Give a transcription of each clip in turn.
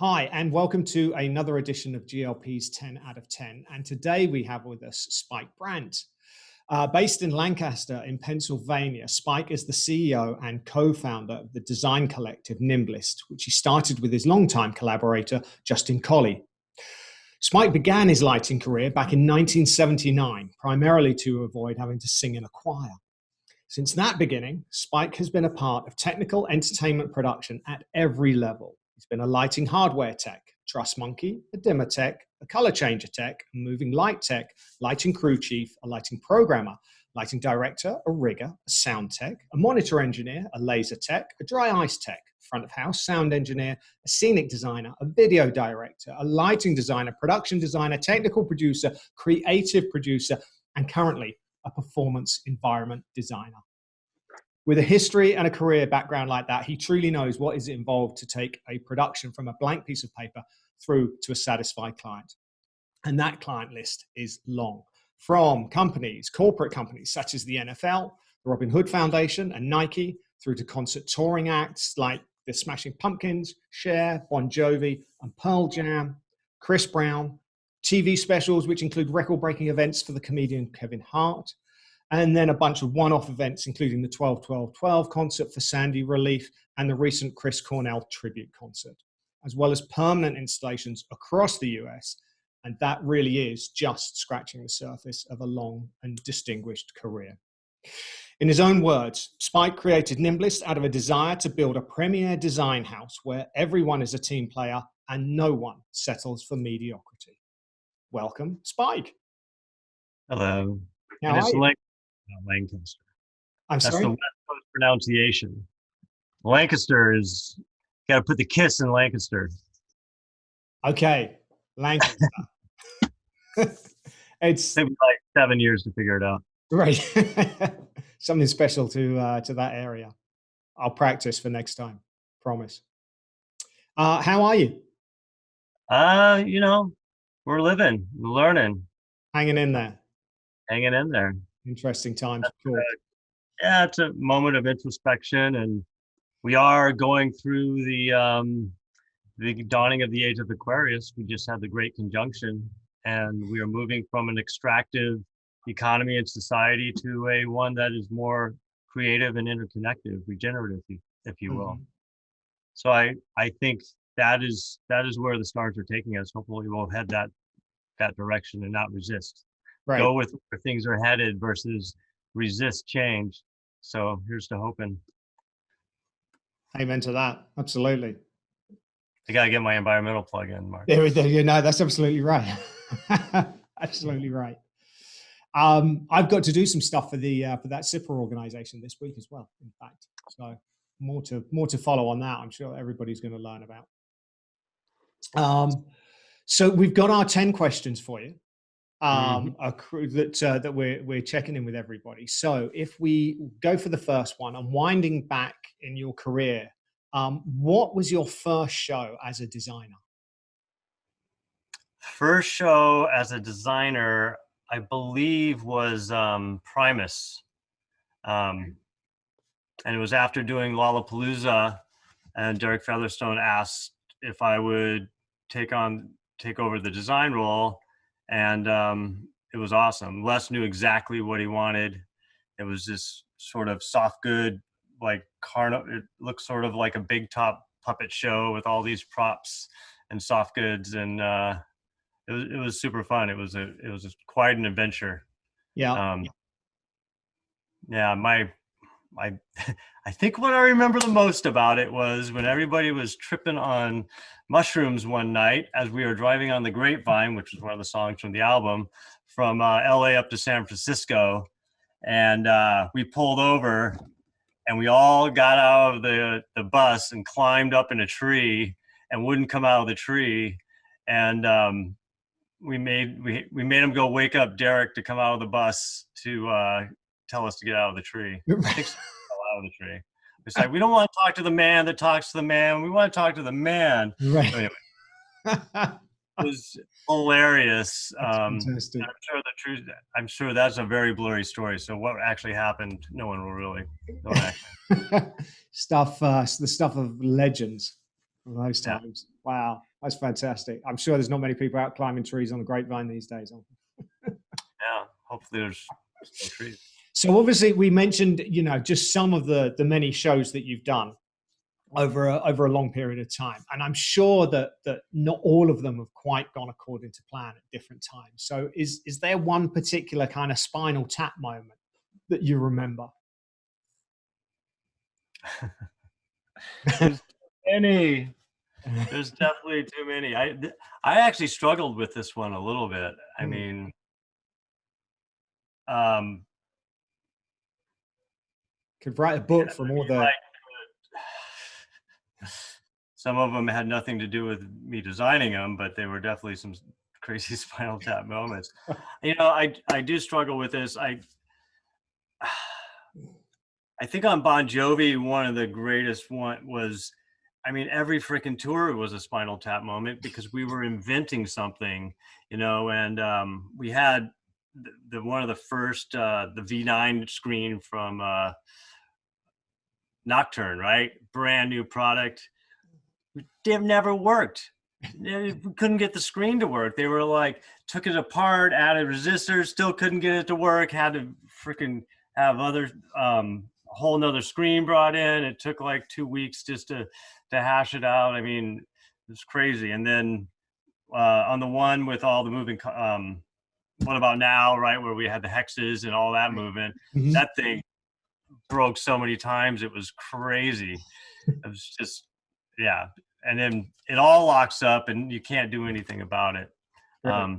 Hi, and welcome to another edition of GLP's 10 out of 10. And today we have with us Spike Brant. Based in Lancaster in Pennsylvania, Spike is the CEO and co-founder of the design collective Nimblist, which he started with his longtime collaborator, Justin Colley. Spike began his lighting career back in 1979, primarily to avoid having to sing in a choir. Since that beginning, Spike has been a part of technical entertainment production at every level. He's been a lighting hardware tech, truss monkey, a dimmer tech, a color changer tech, a moving light tech, lighting crew chief, a lighting programmer, lighting director, a rigger, a sound tech, a monitor engineer, a laser tech, a dry ice tech, front of house sound engineer, a scenic designer, a video director, a lighting designer, production designer, technical producer, creative producer, and currently a performance environment designer. With a history and a career background like that, he truly knows what is involved to take a production from a blank piece of paper through to a satisfied client. And that client list is long. From companies, corporate companies such as the NFL, the Robin Hood Foundation, and Nike, through to concert touring acts like the Smashing Pumpkins, Cher, Bon Jovi, and Pearl Jam, Chris Brown, TV specials, which include record-breaking events for the comedian Kevin Hart, and then a bunch of one-off events, including the 12-12-12 concert for Sandy Relief and the recent Chris Cornell tribute concert, as well as permanent installations across the US. And that really is just scratching the surface of a long and distinguished career. In his own words, Spike created Nimblist out of a desire to build a premier design house where everyone is a team player and no one settles for mediocrity. Welcome, Spike. Hello. How are you? Lancaster. I'm That's sorry? the West Coast pronunciation. Lancaster is, got to put the kiss in Lancaster. Okay, Lancaster. It's Took me like 7 years to figure it out. right. Something special to that area. I'll practice for next time. Promise. How are you? We're living, we're learning, Hanging in there. hanging in there. Interesting times, of course. Yeah, it's a moment of introspection, and we are going through the dawning of the age of Aquarius. We just had the Great Conjunction, and we are moving from an extractive economy and society to a one that is more creative and interconnected, regenerative, if you will. Mhm. So I think that is where the stars are taking us. Hopefully we'll head that direction and not resist. Right. Go with where things are headed versus resist change. So here's to hoping. Amen to that. Absolutely. I gotta get my environmental plug in, Mark. There, you know, that's absolutely right. Absolutely right. I've got to do some stuff for that SIPR organization this week as well, in fact. So more to follow on that. I'm sure everybody's going to learn about. So we've got our 10 questions for you. A crew that we're checking in with everybody. So if we go for the first one, and winding back in your career, what was your first show as a designer? First show as a designer, I believe, was Primus. And it was after doing Lollapalooza, and Derek Featherstone asked if I would take over the design role, and it was awesome. Les knew exactly what he wanted. It was this sort of soft good, like it looked sort of like a big top puppet show with all these props and soft goods, and it was super fun. It was quite an adventure. Yeah. Yeah, I think what I remember the most about it was when everybody was tripping on mushrooms one night as we were driving on the Grapevine, which was one of the songs from the album, from LA up to San Francisco. And we pulled over and we all got out of the bus and climbed up in a tree and wouldn't come out of the tree. And we made him go wake up Derek to come out of the bus to tell us to get out of the tree. I think so. Out of the tree. It's like, we don't want to talk to the man that talks to the man. We want to talk to the man. Right. Anyway, it was hilarious. Fantastic. I'm sure that's a very blurry story. So what actually happened, no one will really know. The stuff of legends from those times. Yeah. Wow. That's fantastic. I'm sure there's not many people out climbing trees on the grapevine these days. Yeah, hopefully there's still trees. So obviously we mentioned, just some of the many shows that you've done over a long period of time. And I'm sure that not all of them have quite gone according to plan at different times. So is there one particular kind of Spinal Tap moment that you remember? There's many. There's definitely too many. I actually struggled with this one a little bit. I mean, could write a book from all the. Some of them had nothing to do with me designing them, but they were definitely some crazy Spinal Tap moments. I do struggle with this. I think on Bon Jovi, one of the greatest one was, I mean, every freaking tour was a Spinal Tap moment because we were inventing something, and we had the one of the first, the V9 screen from Nocturne, right? Brand new product. It never worked. We couldn't get the screen to work. They were like, took it apart, added resistors, still couldn't get it to work, had to freaking have other whole nother screen brought in. It took like 2 weeks just to hash it out. I mean, it's crazy. And then on the one with all the moving, What About Now, right, where we had the hexes and all that movement, that thing broke so many times. It was crazy. It was just, yeah. And then it all locks up and you can't do anything about it. So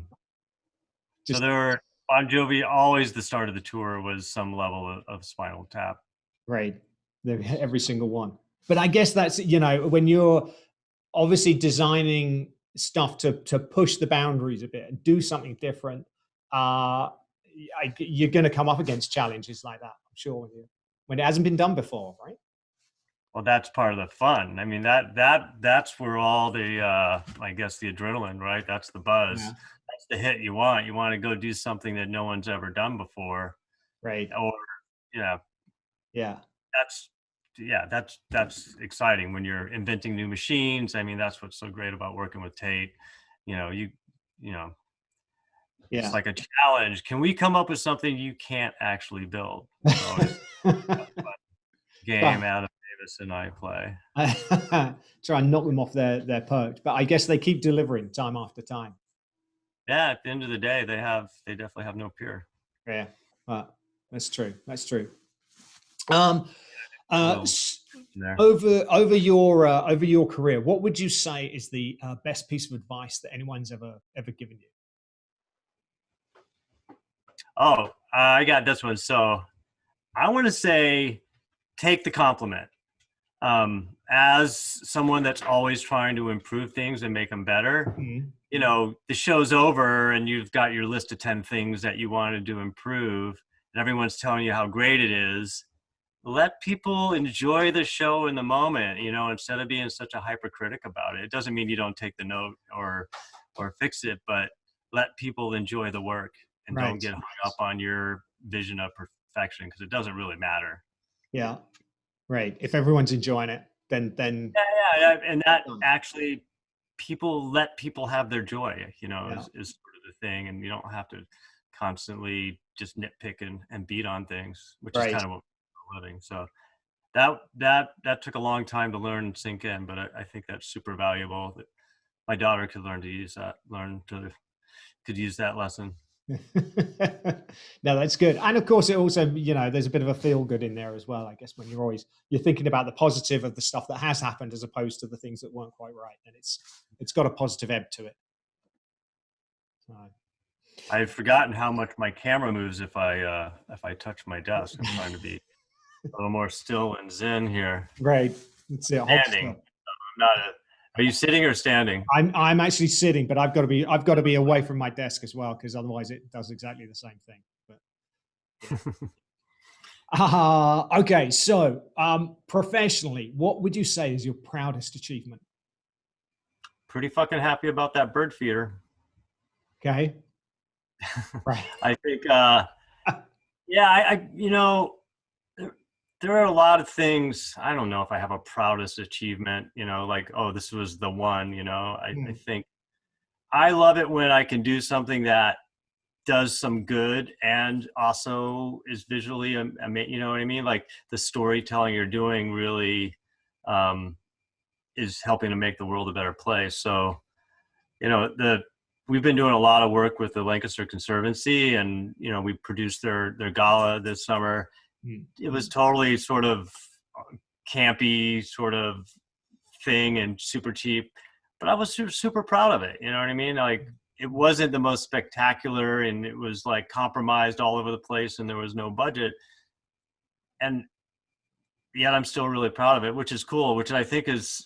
there were, Bon Jovi, always the start of the tour was some level of Spinal Tap. Right. Every single one. But I guess that's, when you're obviously designing stuff to push the boundaries a bit and do something different, you're going to come up against challenges like that, I'm sure, when it hasn't been done before, right? Well, that's part of the fun. I mean, that's where all the, I guess, the adrenaline, right? That's the buzz. Yeah. That's the hit you want. You want to go do something that no one's ever done before. Right. Or, yeah. That's exciting when you're inventing new machines. I mean, that's what's so great about working with Tate. It's like a challenge. Can we come up with something you can't actually build? Game out of Davis and I play. Try and knock them off their perch, but I guess they keep delivering time after time. Yeah, at the end of the day, they definitely have no peer. Yeah, that's true. That's true. Over your career, what would you say is the best piece of advice that anyone's ever given you? Oh, I got this one. So I want to say, take the compliment. As someone that's always trying to improve things and make them better, the show's over and you've got your list of 10 things that you wanted to improve and everyone's telling you how great it is. Let people enjoy the show in the moment, instead of being such a hypercritic about it. It doesn't mean you don't take the note or fix it, but let people enjoy the work and don't get hung up on your vision of perfection because it doesn't really matter. Yeah. Right. If everyone's enjoying it, then yeah. And that actually let people have their joy, is sort of the thing. And you don't have to constantly just nitpick and beat on things, which is kind of what we're living. So that took a long time to learn and sink in, but I think that's super valuable that my daughter could learn to use that, could use that lesson. No, that's good. And of course it also, there's a bit of a feel good in there as well, I guess, when you're thinking about the positive of the stuff that has happened as opposed to the things that weren't quite right. And it's got a positive ebb to it. So. I've forgotten how much my camera moves if I touch my desk. I'm trying to be a little more still and zen here. Right. Let's see. Standing. Are you sitting or standing? I'm actually sitting, but I've got to be away from my desk as well, because otherwise it does exactly the same thing. But okay, so professionally, what would you say is your proudest achievement? Pretty fucking happy about that bird feeder. Okay. Right. I think there are a lot of things. I don't know if I have a proudest achievement, like, oh, this was the one, I think I love it when I can do something that does some good and also is visually, you know what I mean? Like the storytelling you're doing really is helping to make the world a better place. So, we've been doing a lot of work with the Lancaster Conservancy, and we produced their gala this summer. It was totally sort of campy sort of thing and super cheap, but I was super proud of it. You know what I mean? Like it wasn't the most spectacular, and it was like compromised all over the place, and there was no budget, and yet I'm still really proud of it, which is cool, which I think is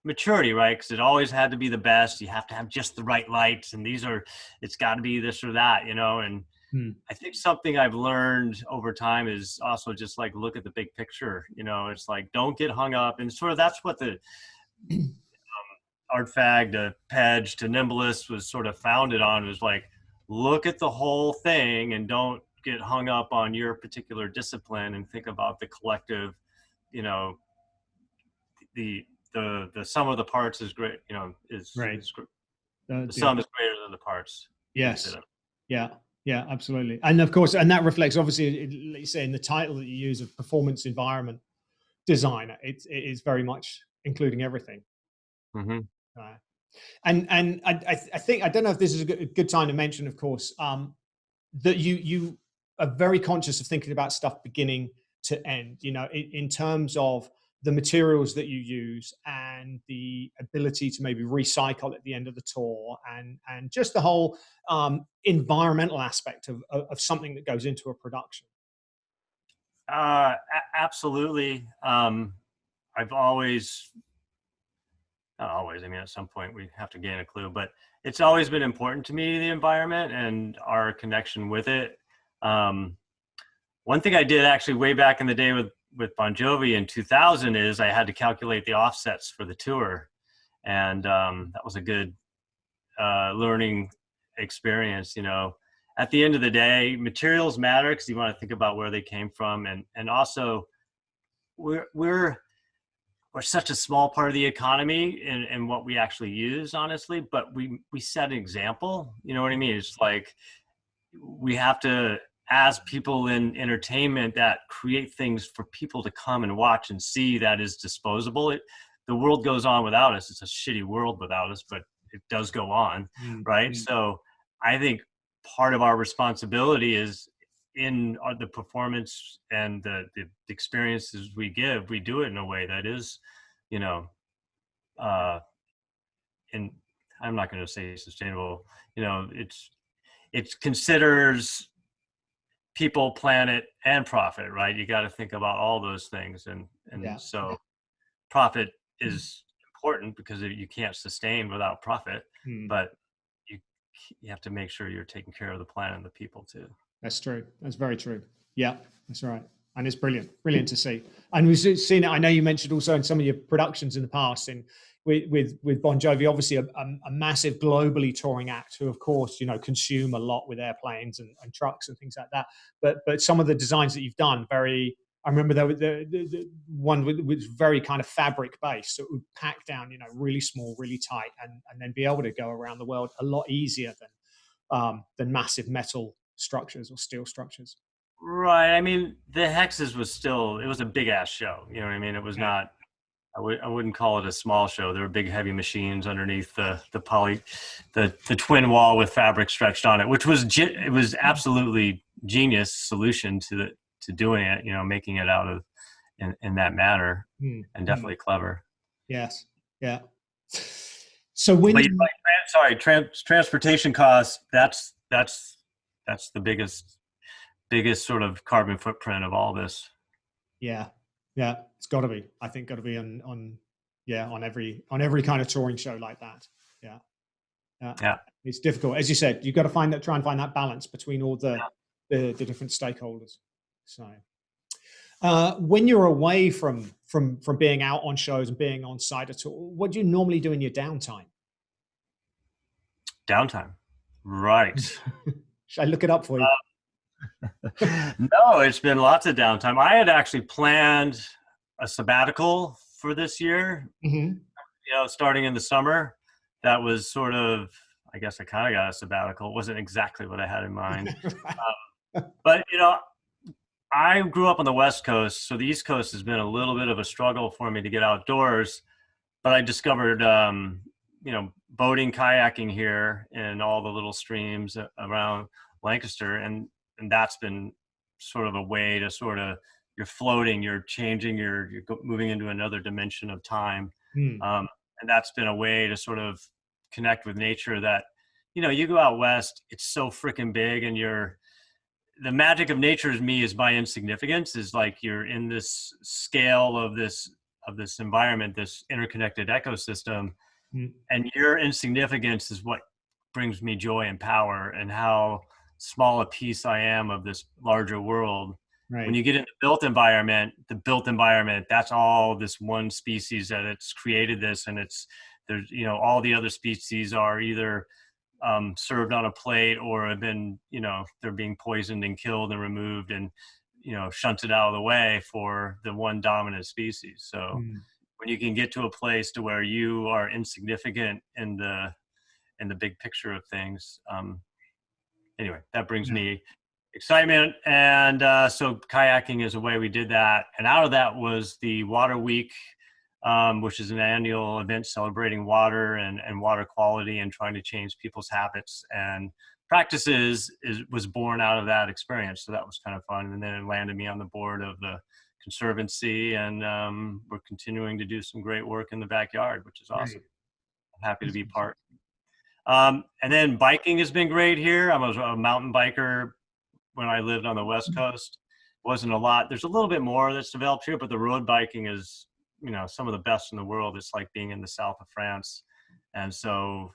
maturity, right? Because it always had to be the best. You have to have just the right lights, and it's got to be this or that, and I think something I've learned over time is also just like look at the big picture. It's like don't get hung up, and sort of that's what the Art Fag to Pedge to Nimblist was sort of founded on. It was like look at the whole thing and don't get hung up on your particular discipline, and think about the collective. The sum of the parts is great. Is Right. the sum is greater than the parts. Yes. Yeah, absolutely. And of course, and that reflects obviously, like you say, in the title that you use of performance environment designer, it is very much including everything. Mm-hmm. And I think, I don't know if this is a good time to mention, of course, that you are very conscious of thinking about stuff beginning to end, in terms of the materials that you use and the ability to maybe recycle at the end of the tour, and just the whole environmental aspect of something that goes into a production. Absolutely. I've always, not always, I mean, at some point we have to gain a clue, but it's always been important to me, the environment and our connection with it. One thing I did actually way back in the day with Bon Jovi in 2000 is I had to calculate the offsets for the tour. And that was a good learning experience. At the end of the day, materials matter because you want to think about where they came from. And also we're such a small part of the economy in what we actually use, honestly, but we set an example. You know what I mean? It's like we have to, as people in entertainment that create things for people to come and watch and see, that is disposable. The world goes on without us. It's a shitty world without us, but it does go on, right? So I think part of our responsibility is in the performance and the experiences we give, we do it in a way that is, and I'm not going to say sustainable, it considers people, planet, and profit, right? You got to think about all those things. And so profit is important because you can't sustain without profit, but you have to make sure you're taking care of the planet and the people too. That's true. That's very true. Yeah, that's right. And it's brilliant to see. And we've seen it. I know you mentioned also in some of your productions in the past, with Bon Jovi, obviously a massive globally touring act who, of course, consume a lot with airplanes and trucks and things like that. But some of the designs that you've done, I remember the one was very kind of fabric based, so it would pack down, really small, really tight, and then be able to go around the world a lot easier than massive metal structures or steel structures. Right. I mean, the Hexes it was a big ass show. You know what I mean? It was not, I wouldn't call it a small show. There were big heavy machines underneath the twin wall with fabric stretched on it, which it was absolutely genius solution to doing it, making it out of in that manner, and definitely clever. Yes. Yeah. So when transportation costs, that's the biggest sort of carbon footprint of all this. Yeah, it's got to be. I think got to be on every kind of touring show like that. Yeah. It's difficult, as you said. You've got to try and find that balance between all the different stakeholders. So, when you're away from being out on shows and being on site at all, what do you normally do in your downtime? Downtime, right? Should I look it up for you? No, it's been lots of downtime. I had actually planned a sabbatical for this year, Hmm. starting in the summer. That was sort of, I guess I kind of got a sabbatical. It wasn't exactly what I had in mind. But, I grew up on the West Coast, so the East Coast has been a little bit of a struggle for me to get outdoors. But I discovered, boating, kayaking here in all the little streams around Lancaster, and that's been sort of a way to sort of you're floating, you're changing, you're moving into another dimension of time, Mm. and that's been a way to sort of connect with nature. That you go out west, it's so freaking big, and the magic of nature to me is by insignificance, is like you're in this scale of this environment, this interconnected ecosystem, Mm. and your insignificance is what brings me joy and power, and how small a piece I am of this larger world. When Right. you get in the built environment, that's all this one species that it's created this, and there's all the other species are either served on a plate, or have been, they're being poisoned and killed and removed and, shunted out of the way for the one dominant species. So Mm. when you can get to a place to where you are insignificant in the big picture of things, anyway, that brings Yeah. me excitement. And so kayaking is a way we did that. And out of that was the Water Week, which is an annual event celebrating water and water quality and trying to change people's habits and practices, was born out of that experience. So that was kind of fun. And then it landed me on the board of the Conservancy, and we're continuing to do some great work in the backyard, which is awesome. Right. I'm happy to That's be awesome. part. And then biking has been great here. I was a mountain biker when I lived on the West Coast. Wasn't a lot. There's a little bit more that's developed here, but the road biking is, some of the best in the world. It's like being in the south of France. And so,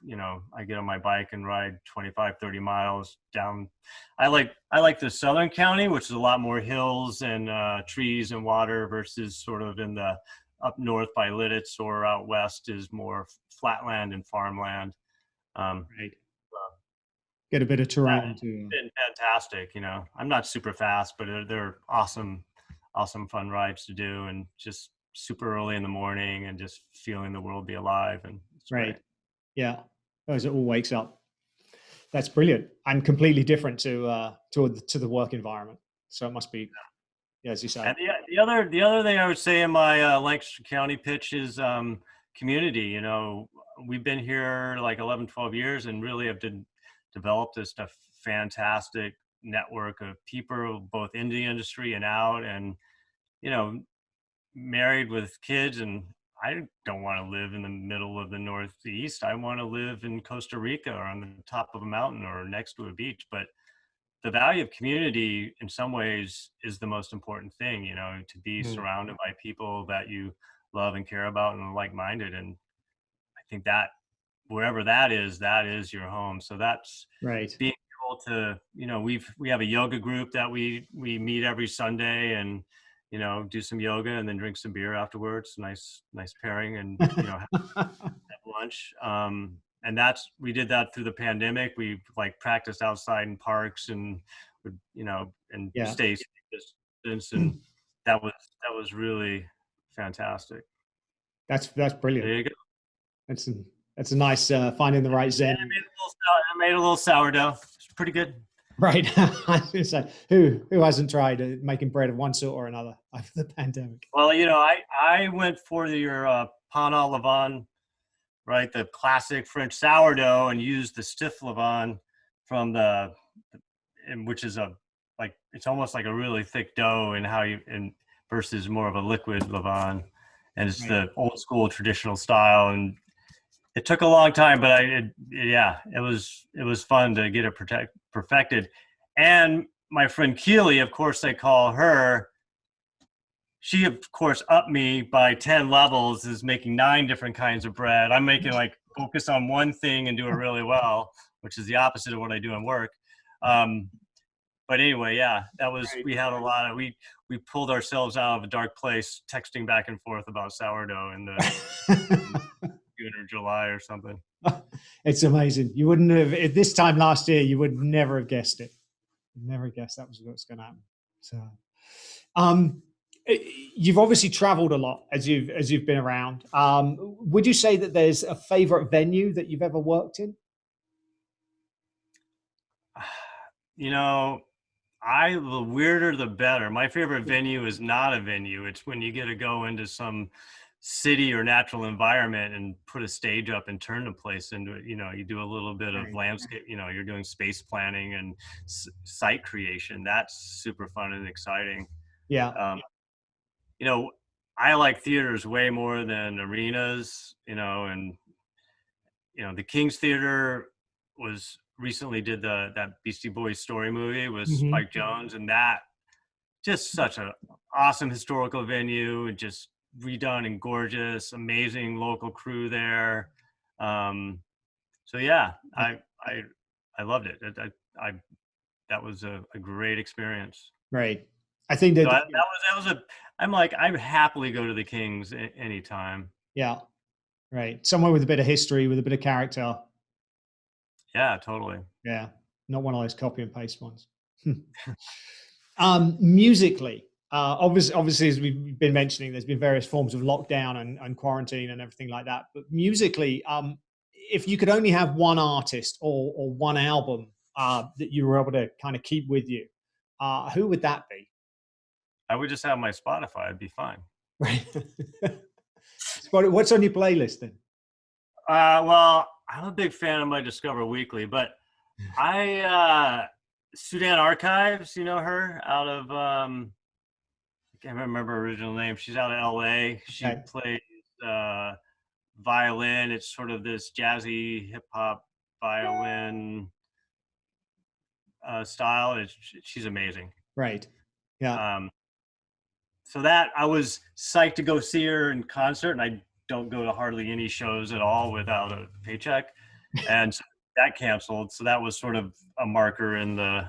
I get on my bike and ride 25, 30 miles down. I like the Southern County, which is a lot more hills and trees and water, versus sort of in the up north by Lidditz, or out west is more flatland and farmland. Um, Right. so Get a bit of terrain it's to. been fantastic. I'm not super fast, but they're awesome, awesome fun rides to do, and just super early in the morning, and just feeling the world be alive, and it's great. Right. Yeah. As it all wakes up. That's brilliant and completely different to the work environment. So it must be, yeah, as you say. And the other thing I would say in my Lancaster County pitch is community. We've been here like 11, 12 years, and really have developed just a fantastic network of people, both in the industry and out, and you know, married with kids. And I don't want to live in the middle of the Northeast. I want to live in Costa Rica, or on the top of a mountain, or next to a beach. But the value of community in some ways is the most important thing, to be Mm. surrounded by people that you love and care about and are like-minded. And I think that wherever that is your home. So that's Right. being able to, we have a yoga group that we meet every Sunday, and do some yoga and then drink some beer afterwards. Nice pairing, and have lunch. And we did that through the pandemic. We like practiced outside in parks, and would, and Yeah. stay safe distance. And that was really fantastic. That's brilliant. There you go. That's a, that's a nice finding the right And zen. I made a little sourdough. It's pretty good. Right. I was gonna say, who hasn't tried making bread of one sort or another over the pandemic? Well, I went for your pain au levain, right? The classic French sourdough, and used the stiff levain from which is like, it's almost like a really thick dough, and versus more of a liquid levain, and it's Right. the old school traditional style. And it took a long time, but it was fun to get it perfected. And my friend Keely, of course, I call her. She, of course, upped me by 10 levels, is making 9 different kinds of bread. I'm making like focus on one thing and do it really well, which is the opposite of what I do in work. Um, but anyway, yeah, Right. we had a lot of, we pulled ourselves out of a dark place, texting back and forth about sourdough in June or July or something. It's amazing. You wouldn't have, at this time last year, you would never have guessed it. Never guessed that was what's going to happen. So, um, you've obviously traveled a lot as you've been around. Would you say that there's a favorite venue that you've ever worked in? You know, the weirder the better. My favorite venue is not a venue. It's when you get to go into some city or natural environment and put a stage up and turn the place into, you do a little bit of Right. landscape, you're doing space planning and site creation. That's super fun and exciting. Yeah. Um, you know, I like theaters way more than arenas, and the King's Theater was recently did that Beastie Boys story movie with Hmm. Spike Jones, and that just such an awesome historical venue and just redone and gorgeous, amazing local crew there. So yeah, I loved it. I that was a great experience. Right. I think So that, that was I'm like, I would happily go to the Kings anytime. yeah, right. Somewhere with a bit of history, with a bit of character. Yeah, totally. Yeah. Not one of those copy and paste ones. Musically, obviously, as we've been mentioning, there's been various forms of lockdown and quarantine and everything like that. But musically, if you could only have one artist or one album that you were able to kind of keep with you, who would that be? I would just have my Spotify. It'd be fine. Right. What's on your playlist then? Well, I'm a big fan of my Discover Weekly, but Sudan Archives, you know her out of I can't remember her original name. She's out of LA. She Okay. plays violin. It's sort of this jazzy hip hop violin style. She's amazing. Right. Yeah. Um, so that I was psyched to go see her in concert, and I don't go to hardly any shows at all without a paycheck, and so that canceled. So that was sort of a marker in the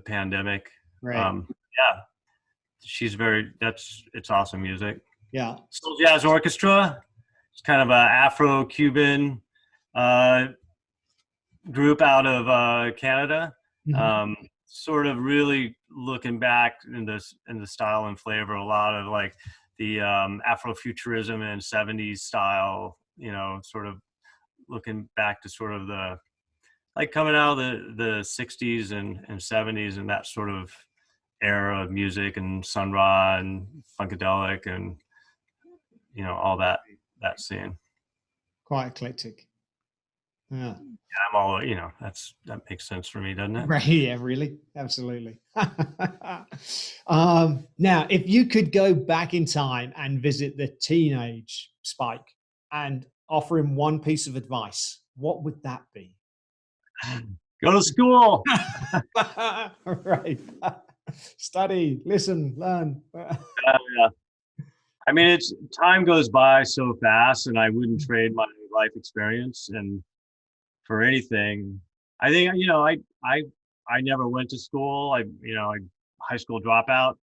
pandemic. Right. Yeah, it's awesome music. Yeah. Soul Jazz Orchestra. It's kind of a Afro-Cuban group out of Canada. Mhm. Sort of really looking back in the style and flavor, a lot of like the Afrofuturism and 70s style, sort of looking back to sort of the like coming out of the 60s and 70s and that sort of era of music, and Sun Ra and Funkadelic and all that scene. Quite eclectic. Yeah. I'm all, that makes sense for me, doesn't it? Right. Yeah, really. Absolutely. Now, if you could go back in time and visit the teenage Spike and offer him one piece of advice, what would that be? Go to school. Right. Study, listen, learn. Yeah. I mean, time goes by so fast, and I wouldn't trade my life experience and for anything. I think I never went to school. High school dropout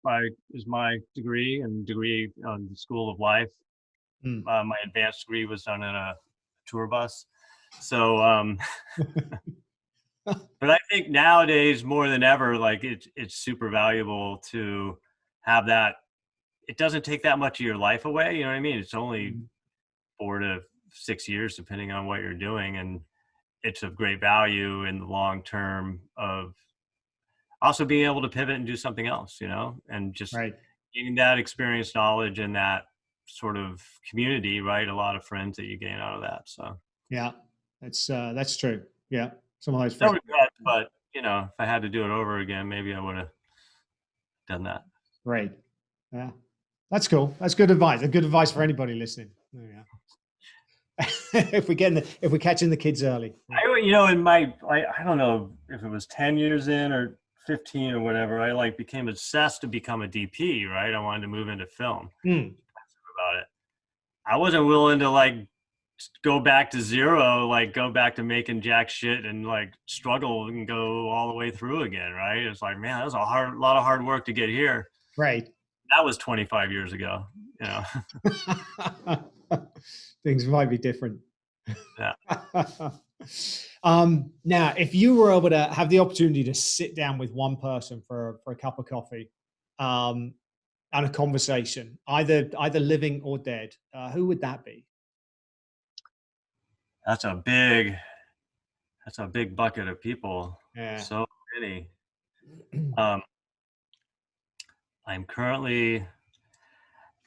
is my degree, and degree on the School of Life. Mm. My advanced degree was done in a tour bus. So, but I think nowadays more than ever, like it's super valuable to have that. It doesn't take that much of your life away. You know what I mean? It's only 4 to 6 years, depending on what you're doing, and it's of great value in the long term of also being able to pivot and do something else, and just Right. getting that experience, knowledge, and that sort of community, right? A lot of friends that you gain out of that. So Yeah, that's true. Yeah. Some of those no friends. regret, but if I had to do it over again, maybe I would have done that. Right. Yeah. That's cool. That's good advice. Good advice for anybody listening. Yeah. If we're catching the kids early. I don't know if it was 10 years in or 15 or whatever, I like became obsessed to become a DP, right? I wanted to move into film. About it. I wasn't willing to like go back to zero, like go back to making jack shit and like struggle and go all the way through again, right? It's like, man, that was a lot of hard work to get here. Right. That was 25 years ago, Things might be different. Yeah. Now, if you were able to have the opportunity to sit down with one person for a cup of coffee, and a conversation, either living or dead, who would that be? That's a big bucket of people. Yeah. So many. Um, I'm currently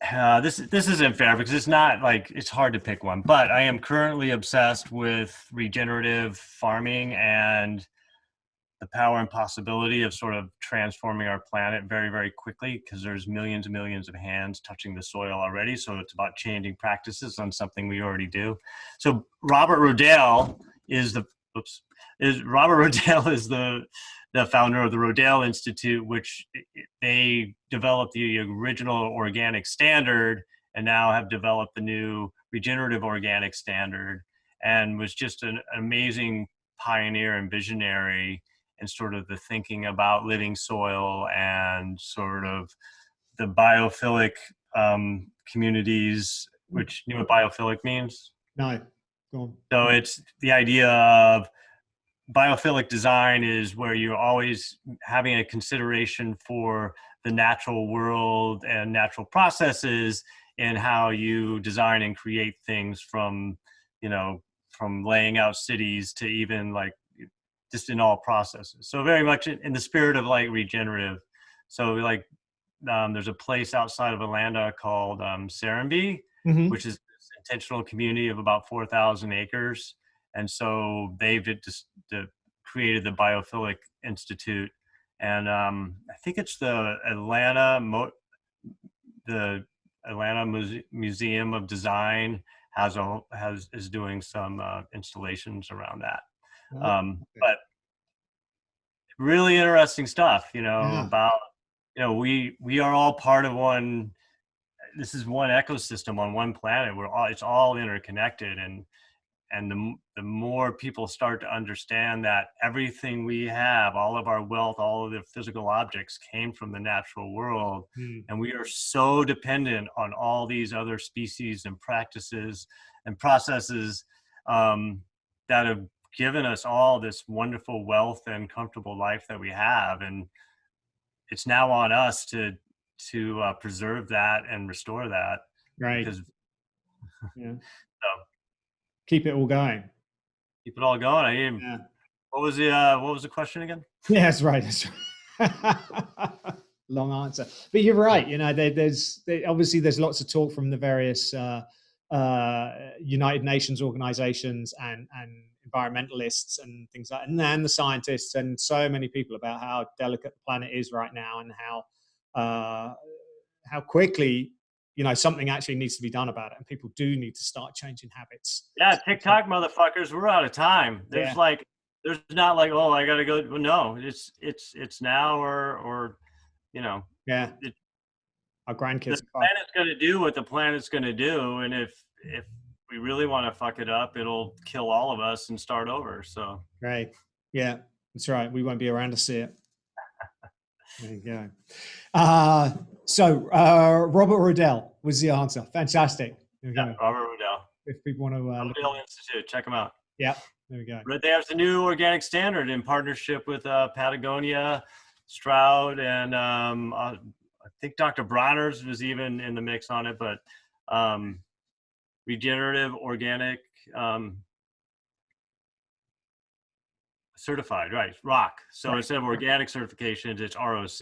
this isn't fair because it's not like it's hard to pick one, but I am currently obsessed with regenerative farming and the power and possibility of sort of transforming our planet very, very quickly, because there's millions and millions of hands touching the soil already. So it's about changing practices on something we already do. So Robert Rodale is the founder of the Rodale Institute, which they developed the original organic standard and now have developed the new regenerative organic standard, and was just an amazing pioneer and visionary and sort of the thinking about living soil and sort of the biophilic communities, which, you know what biophilic means? No, go on. So it's the idea of biophilic design is where you're always having a consideration for the natural world and natural processes and how you design and create things, from, you know, from laying out cities to even like just in all processes. So very much in the spirit of like regenerative. So like there's a place outside of Atlanta called Serenbe, which is this intentional community of about 4,000 acres. And so they've just created the Biophilic Institute. And I think it's the Atlanta Museum of Design is doing some installations around that. But really interesting stuff, you know, about, you know, we are all part of one. This is one ecosystem on one planet. It's all interconnected, and the more people start to understand that everything we have, all of our wealth, all of the physical objects came from the natural world, and we are so dependent on all these other species and practices and processes that have given us all this wonderful wealth and comfortable life that we have, and it's now on us to preserve that and restore that. Right. Because, keep it all going. Keep it all going. What was the question again? Yeah, that's right. Long answer, but you're right. You know, obviously there's lots of talk from the various United Nations organizations and environmentalists and things like that, and then the scientists and so many people about how delicate the planet is right now, and how quickly, you know, something actually needs to be done about it, and people do need to start changing habits. Yeah, TikTok motherfuckers, we're out of time. There's not like, oh, I gotta go. Well, no, it's now or you know. Yeah. Our grandkids. The planet's gonna do what the planet's gonna do, and if we really want to fuck it up, it'll kill all of us and start over. So. Right. Yeah, that's right. We won't be around to see it. There you go. So Robert Rodale was the answer. Fantastic. There we go. Robert Rodale. If people want to Rodale Institute, check them out. Yeah, there we go. They have the new organic standard in partnership with Patagonia, Stroud, and I think Dr. Bronner's was even in the mix on it, but regenerative organic certified, right? ROC. So instead of organic certification, it's ROC,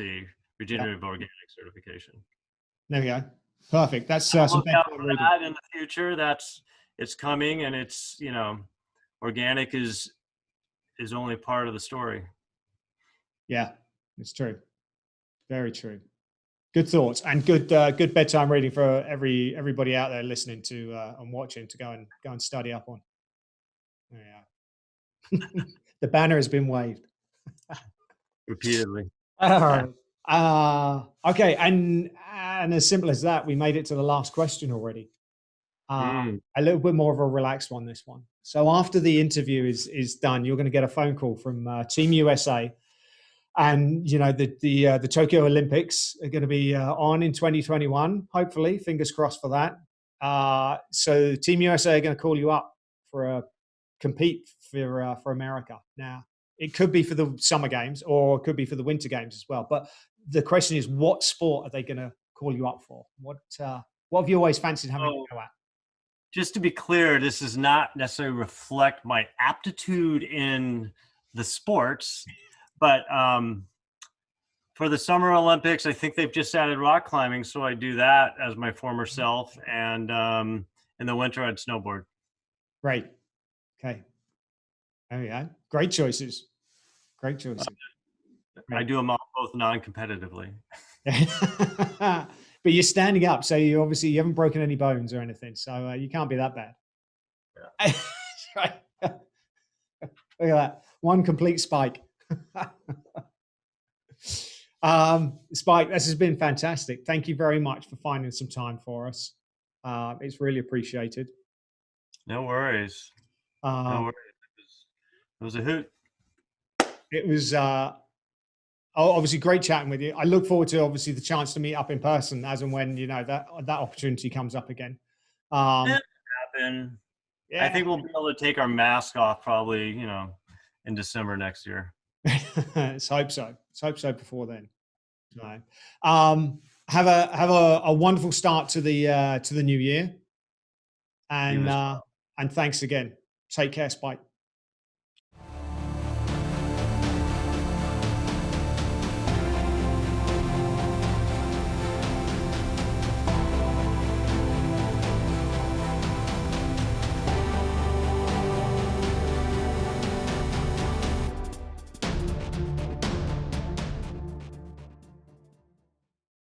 regenerative organic certification. There we go. Perfect. That's some look out for that in the future. It's coming, and it's, you know, organic is only part of the story. Yeah, it's true. Very true. Good thoughts, and good bedtime reading for everybody out there listening to and watching to go and study up on. There you are. The banner has been waved repeatedly. Okay, and as simple as that, we made it to the last question already. A little bit more of a relaxed one, this one. So after the interview is done, you're going to get a phone call from Team USA. And, you know, the Tokyo Olympics are going to be on in 2021, hopefully, fingers crossed for that. So Team USA are going to call you up for a compete for America. Now, it could be for the summer games or it could be for the winter games as well. But the question is, what sport are they going to call you up for? What have you always fancied having to go at? Just to be clear, this does not necessarily reflect my aptitude in the sports, but for the Summer Olympics, I think they've just added rock climbing, so I do that as my former self, and in the winter I'd snowboard. Great. Okay. Oh yeah, great choices. Great choices. I do them all both non-competitively. But you're standing up, so you haven't broken any bones or anything, so you can't be that bad. Yeah. Right. Look at that, one complete spike. Spike, this has been fantastic. Thank you very much for finding some time for us. It's really appreciated. No worries. No worries. It was a hoot. It was obviously great chatting with you. I look forward to obviously the chance to meet up in person as and when that opportunity comes up again. It'll happen. Yeah. I think we'll be able to take our mask off probably, in December next year. Let's hope so. Let's hope so before then. No. Have a wonderful start to the new year. And thanks again. Take care, Spike.